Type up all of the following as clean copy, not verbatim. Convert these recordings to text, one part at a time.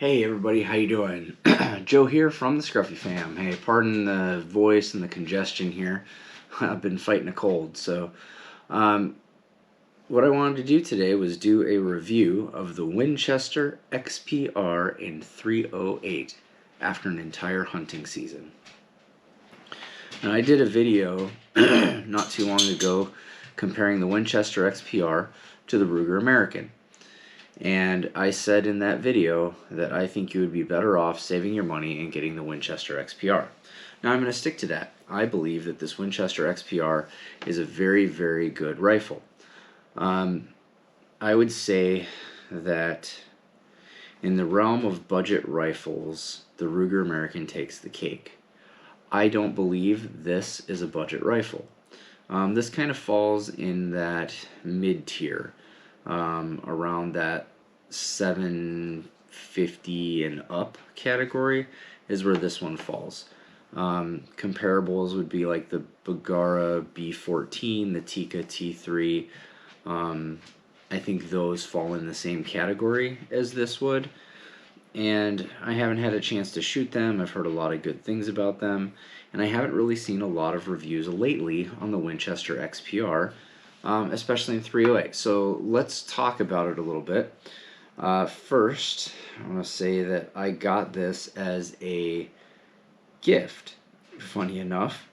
Hey everybody, how you doing? Joe here from the Scruffy Fam. Hey, pardon the voice and the congestion here. I've been fighting a cold, so what I wanted to do today was do a review of the Winchester XPR.308 after an entire hunting season. Now, I did a video not too long ago comparing the Winchester XPR to the Ruger American. And I said in that video that I think you would be better off saving your money and getting the Winchester XPR. Now I'm going to stick to that. I believe that this Winchester XPR is a very, very good rifle. I would say that in the realm of budget rifles, the Ruger American takes the cake. I don't believe this is a budget rifle. This kind of falls in that mid-tier. Around that $750 and up category is where this one falls. Comparables would be like the Bagara B14, the Tikka T3. I think those fall in the same category as this would. And I haven't had a chance to shoot them. I've heard a lot of good things about them. And I haven't really seen a lot of reviews lately on the Winchester XPR. Especially in 308. So let's talk about it a little bit. First, I want to say that I got this as a gift, funny enough.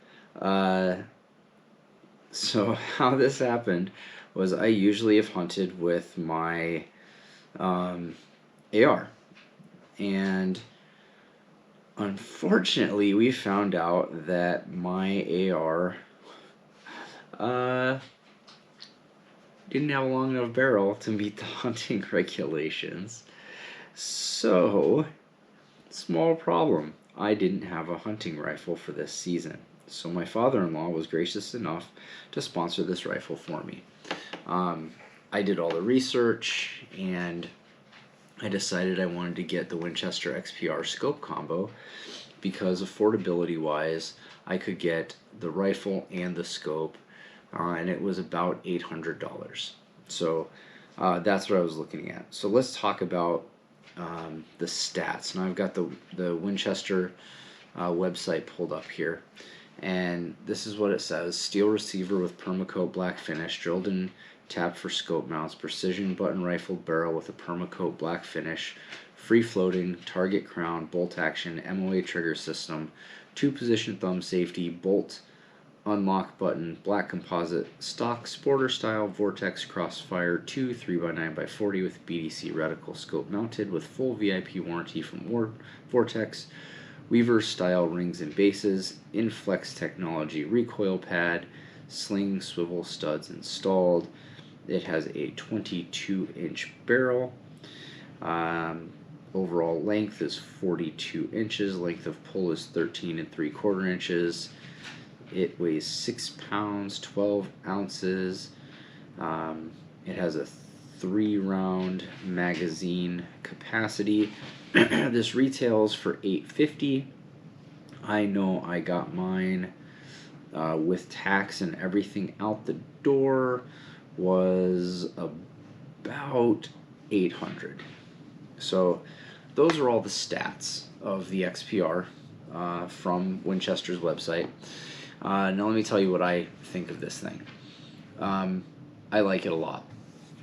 So how this happened was I usually have hunted with my AR. And unfortunately, we found out that my AR didn't have a long enough barrel to meet the hunting regulations. So, small problem. I didn't have a hunting rifle for this season. So my father-in-law was gracious enough to sponsor this rifle for me. I did all the research and I decided I wanted to get the Winchester XPR scope combo because affordability-wise, I could get the rifle and the scope. And it was about $800. So that's what I was looking at. So let's talk about the stats. Now I've got the Winchester website pulled up here. And this is what it says. Steel receiver with permacoat black finish, drilled and tapped for scope mounts, precision button rifle barrel with a permacoat black finish, free floating, target crown, bolt action, MOA trigger system, 2-position thumb safety, bolt unlock button, black composite, stock, sporter style, vortex crossfire, 2 3x9x40 with BDC reticle, scope mounted with full VIP warranty from Vortex, Weaver style rings and bases, Inflex technology recoil pad, sling swivel studs installed. It has a 22-inch barrel. Overall length is 42 inches. Length of pull is 13 3/4 inches. It weighs 6 pounds, 12 ounces. It has a 3-round magazine capacity. This retails for $850. I know I got mine with tax and everything out the door was about $800. So those are all the stats of the XPR from Winchester's website. Now let me tell you what I think of this thing. I like it a lot.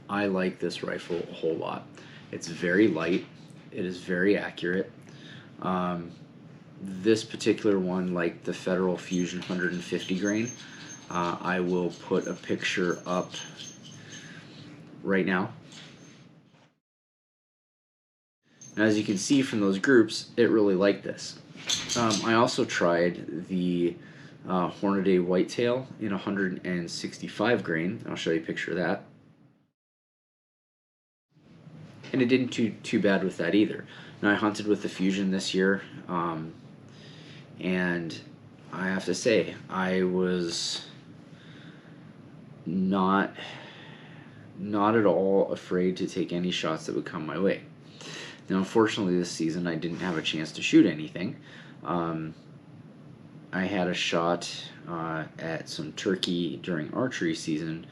I like this rifle a whole lot. It's very light. It is very accurate. This particular one, like the Federal Fusion 150 grain, I will put a picture up right now. And as you can see from those groups, it really liked this. I also tried the Hornady Whitetail in 165 grain. I'll show you a picture of that. And it didn't do too bad with that either. Now I hunted with the Fusion this year, and I have to say I was not at all afraid to take any shots that would come my way. Now unfortunately this season I didn't have a chance to shoot anything. I had a shot at some turkey during archery season,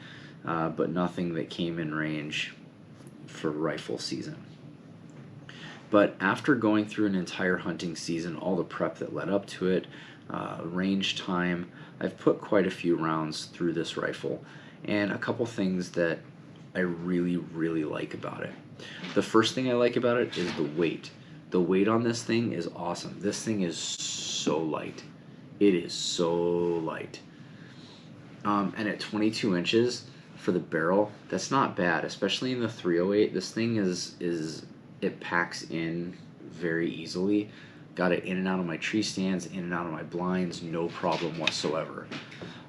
but nothing that came in range for rifle season. But after going through an entire hunting season, all the prep that led up to it, range time, I've put quite a few rounds through this rifle, and a couple things that I really, really like about it. The first thing I like about it is the weight. The weight on this thing is awesome. This thing is so light. It is so light. And at 22 inches for the barrel, that's not bad, especially in the 308. This thing it packs in very easily. Got it in and out of my tree stands, in and out of my blinds, no problem whatsoever.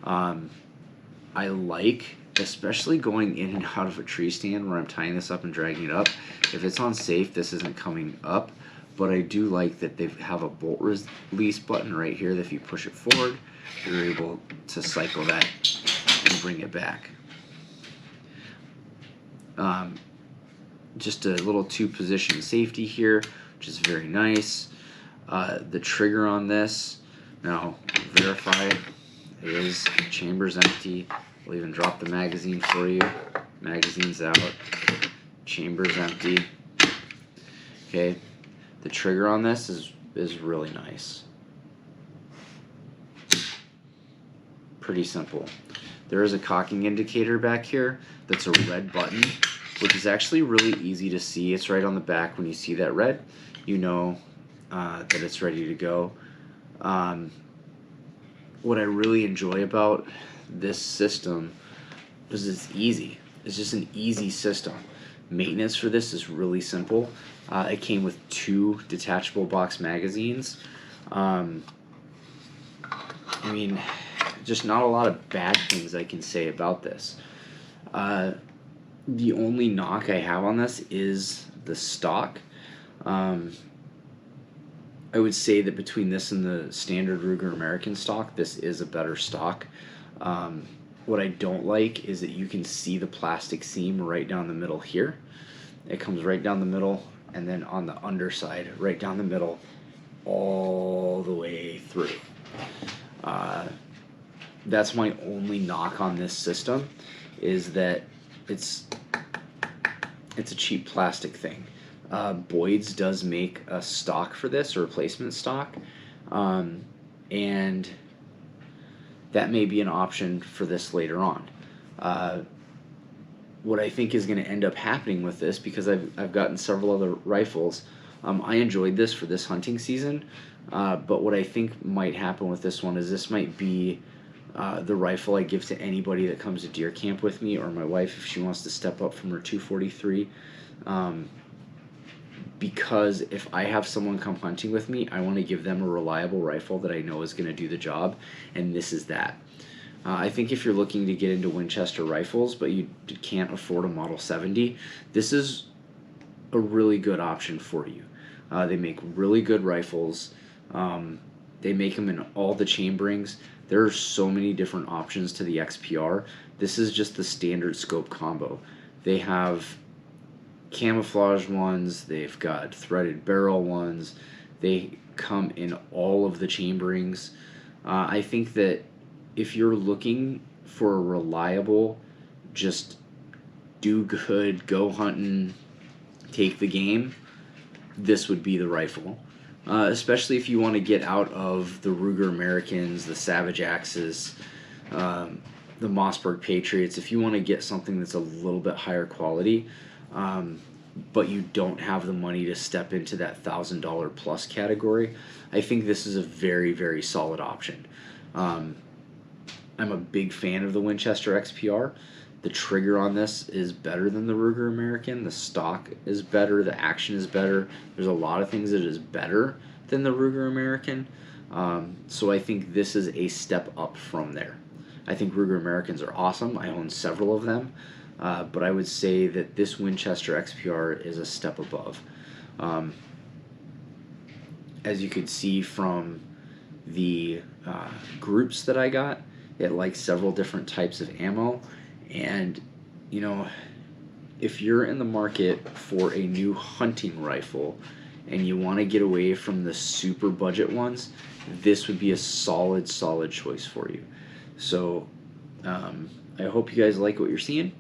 I like, especially going in and out of a tree stand where I'm tying this up and dragging it up. If it's on safe, this isn't coming up, but I do like that they have a bolt release button right here that if you push it forward, you're able to cycle that and bring it back. Just a little 2-position safety here, which is very nice. The trigger on this, now verify it is chambers empty. We'll even drop the magazine for you. Magazine's out. Chambers empty. Okay, the trigger on this is really nice. Pretty simple. There is a cocking indicator back here that's a red button, which is actually really easy to see. It's right on the back. When you see that red, you know that it's ready to go. What I really enjoy about this system is it's easy. It's just an easy system. Maintenance for this is really simple. It came with 2 detachable box magazines. I mean, just not a lot of bad things I can say about this. The only knock I have on this is the stock. I would say that between this and the standard Ruger American stock, this is a better stock. What I don't like is that you can see the plastic seam right down the middle here. It comes right down the middle, and then on the underside, right down the middle, all the way through. That's my only knock on this system, is that it's a cheap plastic thing. Boyd's does make a stock for this, a replacement stock, and that may be an option for this later on. What I think is going to end up happening with this, because I've gotten several other rifles, I enjoyed this for this hunting season, but what I think might happen with this one is this might be the rifle I give to anybody that comes to deer camp with me, or my wife if she wants to step up from her 243. Because if I have someone come hunting with me, I want to give them a reliable rifle that I know is going to do the job, and this is that. I think if you're looking to get into Winchester rifles, but you can't afford a Model 70, this is a really good option for you. They make really good rifles. They make them in all the chamberings. There are so many different options to the XPR. This is just the standard scope combo. They have camouflage ones, they've got threaded barrel ones, they come in all of the chamberings. I think that if you're looking for a reliable, just do good, go hunting, take the game, this would be the rifle. Especially if you want to get out of the Ruger Americans, the Savage Axes, the Mossberg Patriots. If you want to get something that's a little bit higher quality, but you don't have the money to step into that $1,000 plus category, I think this is a very, very solid option. I'm a big fan of the Winchester XPR. The trigger on this is better than the Ruger American. The stock is better. The action is better. There's a lot of things that is better than the Ruger American. So I think this is a step up from there. I think Ruger Americans are awesome. I own several of them. But I would say that this Winchester XPR is a step above. As you could see from the groups that I got, it likes several different types of ammo. And, you know, if you're in the market for a new hunting rifle and you want to get away from the super budget ones, this would be a solid choice for you. So I hope you guys like what you're seeing.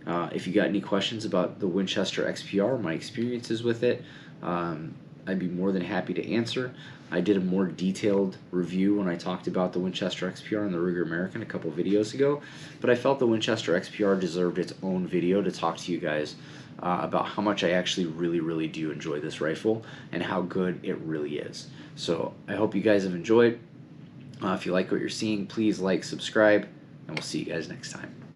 If you got any questions about the Winchester XPR, my experiences with it, I'd be more than happy to answer. I did a more detailed review when I talked about the Winchester XPR and the Ruger American a couple videos ago, but I felt the Winchester XPR deserved its own video to talk to you guys about how much I actually really do enjoy this rifle and how good it really is. So I hope you guys have enjoyed. If you like what you're seeing, please like, subscribe, and we'll see you guys next time.